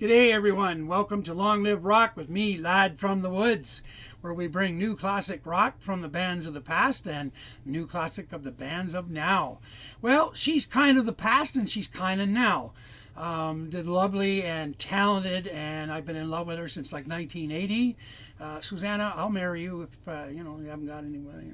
G'day everyone, welcome to Long Live Rock with me, Lad from the Woods, where we bring new classic rock from the bands of the past and new classic of the bands of now. Well, she's kind of the past and she's kind of now. Lovely and talented, and I've been in love with her since like 1980. Susanna, I'll marry you if you haven't got anybody.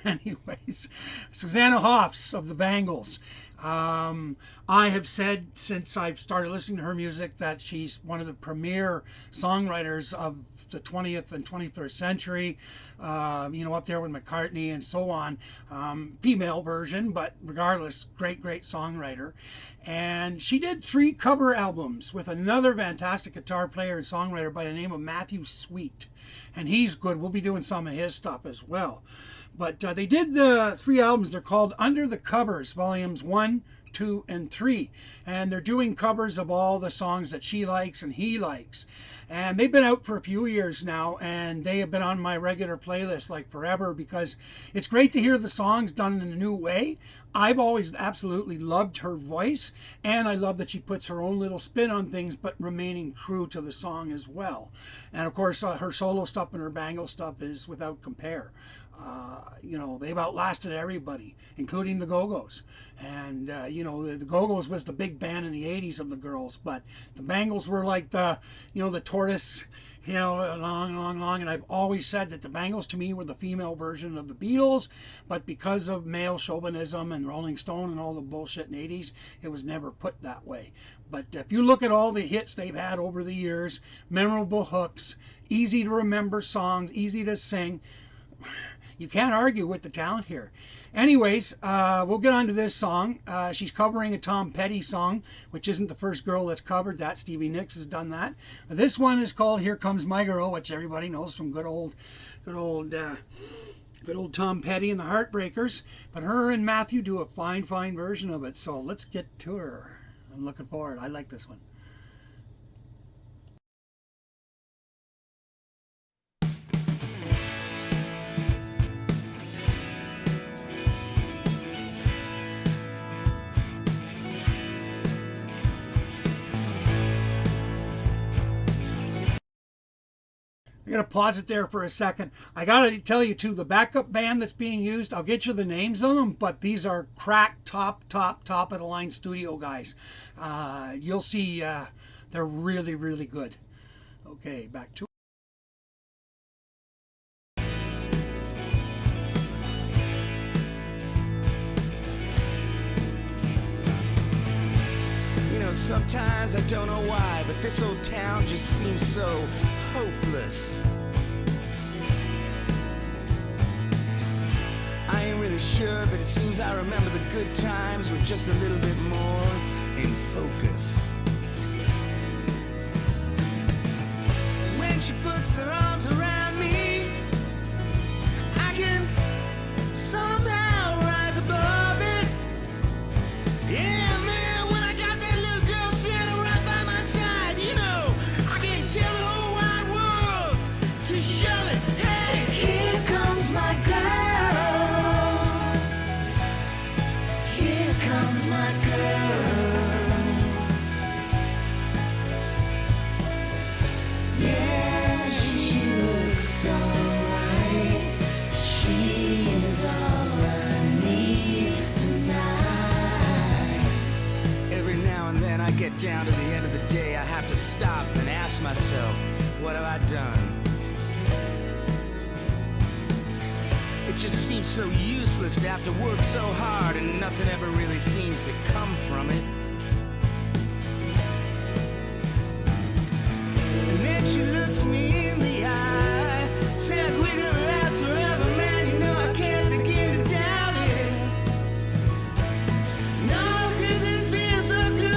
Anyways, Susanna Hoffs of the Bangles. I have said since I've started listening to her music that she's one of the premier songwriters of the 20th and 21st century, up there with McCartney and so on. Female version, but regardless, great songwriter. And she did 3 cover albums with another fantastic guitar player and songwriter by the name of Matthew Sweet. And he's good. We'll be doing some of his stuff as well. But they did the 3 albums. They're called Under the Covers, volumes 1, 2, and 3. And they're doing covers of all the songs that she likes and he likes. And they've been out for a few years now, and they have been on my regular playlist like forever because it's great to hear the songs done in a new way. I've always absolutely loved her voice, and I love that she puts her own little spin on things but remaining true to the song as well. And of course her solo stuff and her Bangle stuff is without compare. They've outlasted everybody, including the Go-Go's. And, the Go-Go's was the big band in the 80s of the girls, but the Bangles were like the tortoise, long. And I've always said that the Bangles to me were the female version of the Beatles, but because of male chauvinism and Rolling Stone and all the bullshit in the 80s, it was never put that way. But if you look at all the hits they've had over the years, memorable hooks, easy to remember songs, easy to sing, you can't argue with the talent here. Anyways, we'll get on to this song. She's covering a Tom Petty song, which isn't the first girl that's covered that. Stevie Nicks has done that. This one is called Here Comes My Girl, which everybody knows from good old Tom Petty and the Heartbreakers. But her and Matthew do a fine version of it. So let's get to her. I'm looking forward. I like this one. I'm going to pause it there for a second. I got to tell you, too, the backup band that's being used, I'll get you the names of them, but these are crack, top of the line studio guys. You'll see they're really good. Okay, back to sometimes I don't know why, but this old town just seems so hopeless. I ain't really sure, but it seems I remember the good times were just a little bit more in focus. When she puts her arms around me, I can somehow rise above it. Yeah. Get down to the end of the day, I have to stop and ask myself, what have I done? It just seems so useless to have to work so hard and nothing ever really seems to come from it. And then she looks me in the eye, says we're gonna last forever, man, you know I can't begin to doubt it. No, 'cause this feels so good.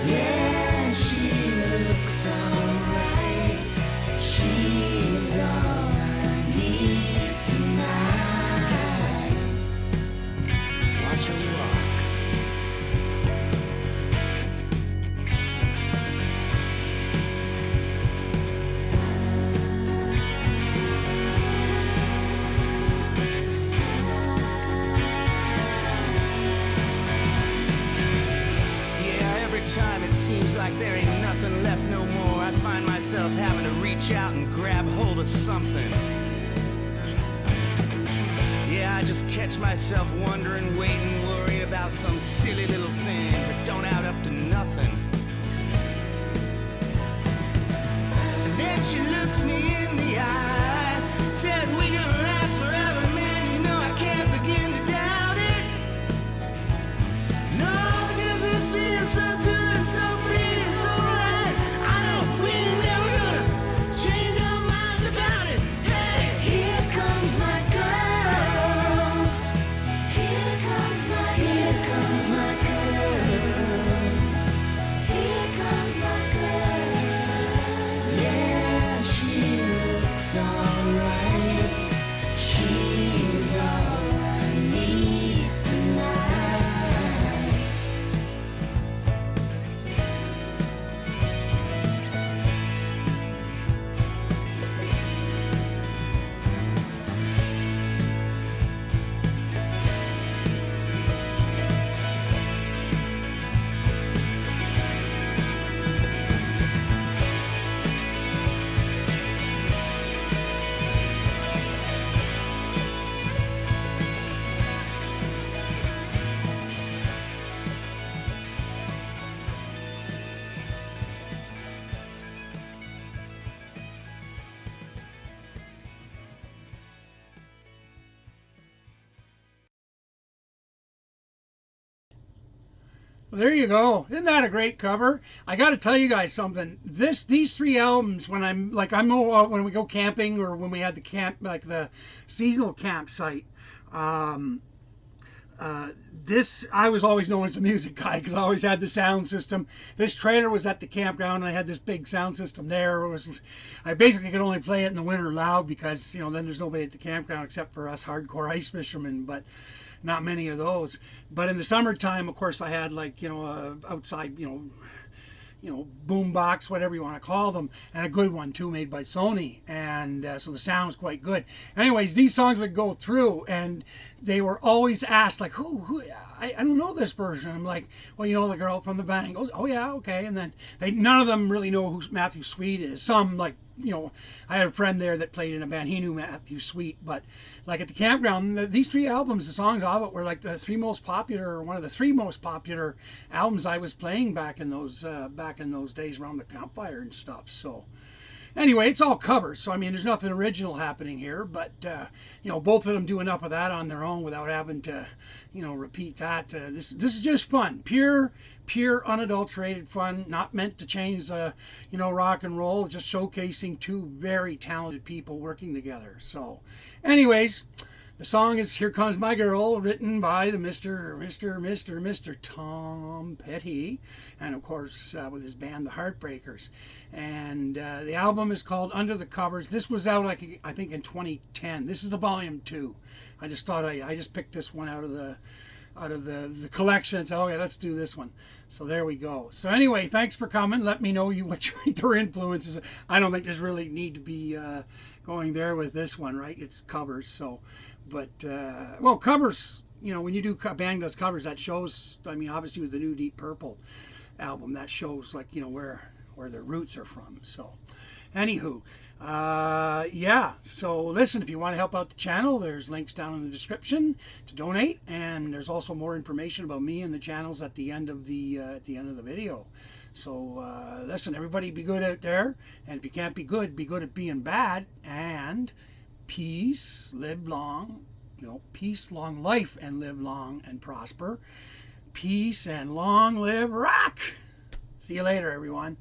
Yeah, she grab hold of something. Yeah, I just catch myself wondering, waiting, worrying about some silly little things that don't add up to nothing. And then she looks me in the eye, says we gonna last forever, man, you know I can't begin to doubt it. No, because this feels so good, so free, so right. I know we ain't never gonna change our minds about it. Hey, here comes my girl. Here comes my girl. Here comes my girl. Yeah, she looks alright. She's all I need tonight. Well, there you go. Isn't that a great cover? I got to tell you guys something. These three albums, when when we go camping or when we had the camp, like the seasonal campsite, I was always known as a music guy because I always had the sound system. This trailer was at the campground and I had this big sound system there. I basically could only play it in the winter loud because, then there's nobody at the campground except for us hardcore ice fishermen, but not many of those. But in the summertime, of course, I had outside, boom box, whatever you want to call them, and a good one too, made by Sony, and so the sound was quite good. Anyways, these songs would go through, and they were always asked, like, who I don't know this person. I'm like, well, the girl from the band. Goes, oh yeah, okay. And then none of them really know who Matthew Sweet is. Some, like, I had a friend there that played in a band. He knew Matthew Sweet, but like at the campground, these three albums, the songs of it were like one of the three most popular albums I was playing back in those days around the campfire and stuff. So anyway, it's all covers. So there's nothing original happening here, but both of them do enough of that on their own without having to repeat that. This is just fun, pure unadulterated fun, not meant to change rock and roll, just showcasing two very talented people working together. So anyways, the song is Here Comes My Girl, written by the Mr. Tom Petty, and of course with his band the Heartbreakers. And the album is called Under the Covers. This was out I think in 2010. This is the volume 2. I just thought I just picked this one out of the collection and said, okay, let's do this one. So there we go. So anyway, thanks for coming. Let me know what your influences. I don't think there's really need to be going there with this one, right? It's covers. So, but covers. When you do a band does covers, that shows. Obviously with the new Deep Purple album, that shows where their roots are from. So, anywho. So listen, if you want to help out the channel, there's links down in the description to donate, and there's also more information about me and the channels at the end of the video. So listen, everybody, be good out there, and if you can't be good at being bad. And peace, long life, and live long and prosper. Peace and long live rock. See you later, everyone.